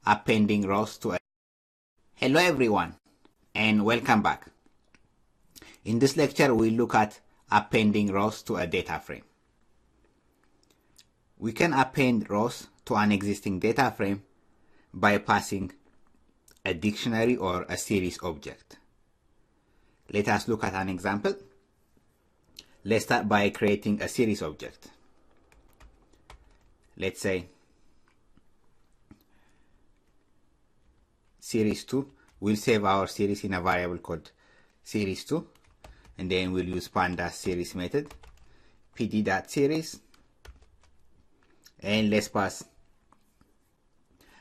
appending rows to a... Hello everyone and welcome back. In this lecture we'll look at appending rows to a data frame. We can append rows to an existing data frame by passing a dictionary or a series object. Let us look at an example. Let's start by creating a series object. Let's say series2. We'll save our series in a variable called series2, and then we'll use pandas series method pd.series, and let's pass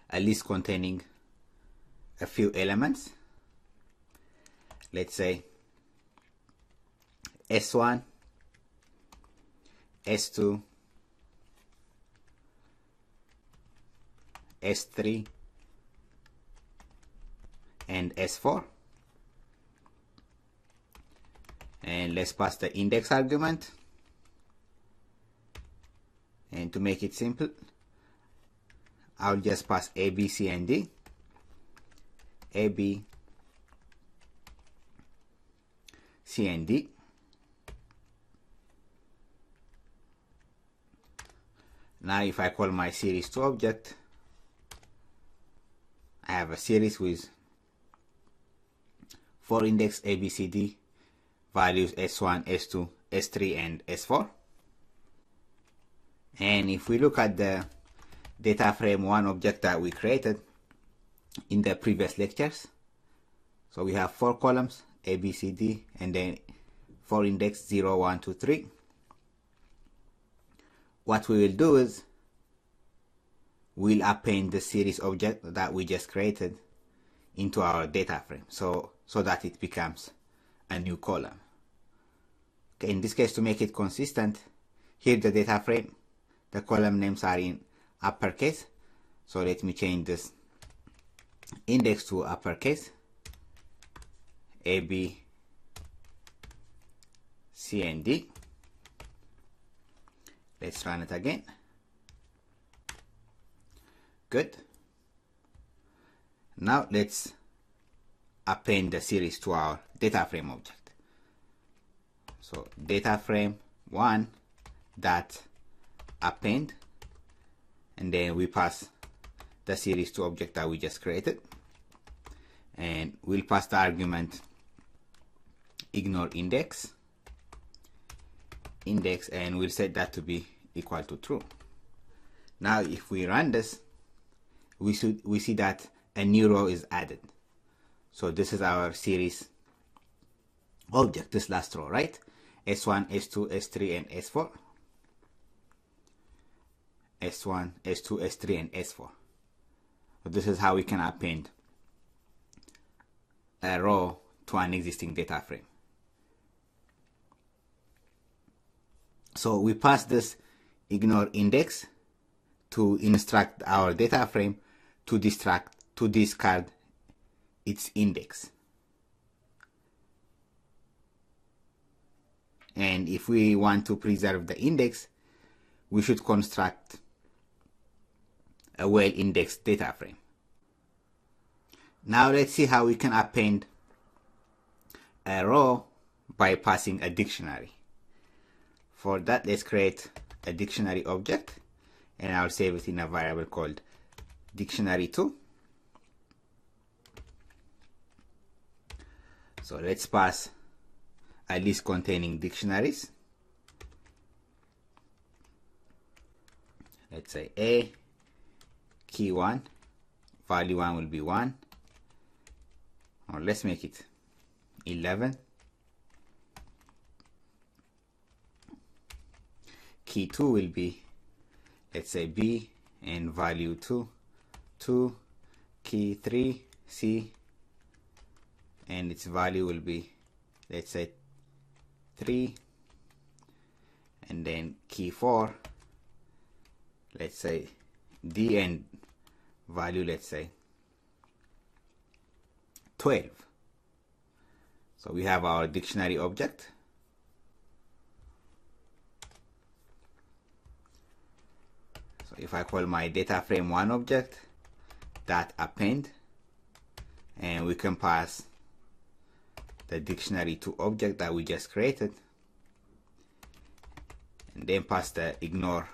a list containing a few elements. Let's say S1, S2, S3, and S4, and let's pass the index argument. And to make it simple, I'll just pass A, B, C, and D. A, B, C, and D. Now if I call my series2 object, I have a series with 4 index A, B, C, D, values S1, S2, S3, and S4. And if we look at the data frame 1 object that we created in the previous lectures, so we have 4 columns A, B, C, D, and then 4 index 0, 1, 2, 3. What we will do is we'll append the series object that we just created into our data frame so that it becomes a new column. Okay, in this case, to make it consistent, here the data frame, the column names are in uppercase, so let me change this index to uppercase, A, B, C, and D. Let's run it again. Good. Now let's append the series to our data frame object. So data frame 1 dot append, and then we pass the series2 object that we just created, and we'll pass the argument ignore index, and we'll set that to be equal to true. Now if we run this, we see that a new row is added. So this is our series object, this last row, right? S1, S2, S3, and S4. S1, S2, S3, and S4. So this is how we can append a row to an existing data frame. So we pass this ignore index to instruct our data frame to discard its index. And if we want to preserve the index, we should construct a well-indexed data frame. Now let's see how we can append a row by passing a dictionary. For that, let's create a dictionary object, and I'll save it in a variable called dictionary2. So let's pass a list containing dictionaries. Let's say A, key 1, value 1 will be 1, or let's make it 11. Key 2 will be, let's say B, and value 2, 2, key 3, C, and its value will be, let's say 3, and then key 4, let's say D, and value, let's say 12. So we have our dictionary object. So if I call my data frame 1 object, dot append, and we can pass the dictionary to object that we just created, and then pass the ignore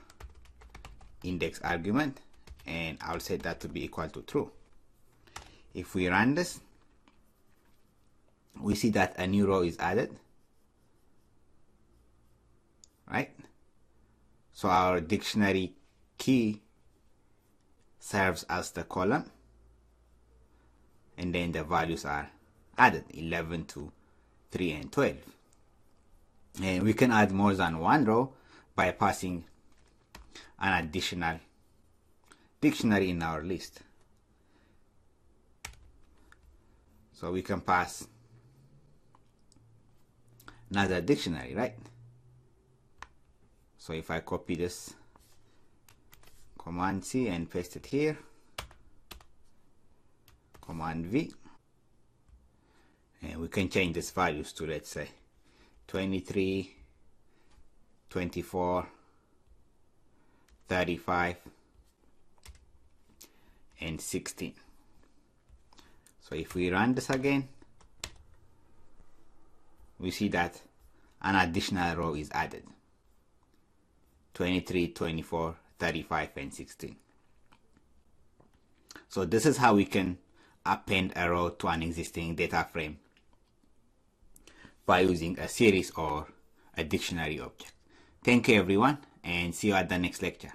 index argument, and I'll set that to be equal to true. If we run this, we see that a new row is added, right? So our dictionary key serves as the column, and then the values are added, 11, 2, 3, and 12. And we can add more than one row by passing an additional dictionary in our list. So we can pass another dictionary, right? So if I copy this Command C and paste it here, Command V, and we can change these values to, let's say, 23, 24, 35, and 16. So if we run this again, we see that an additional row is added, 23, 24, 35, and 16. So this is how we can append a row to an existing data frame by using a series or a dictionary object. Thank you everyone, and see you at the next lecture.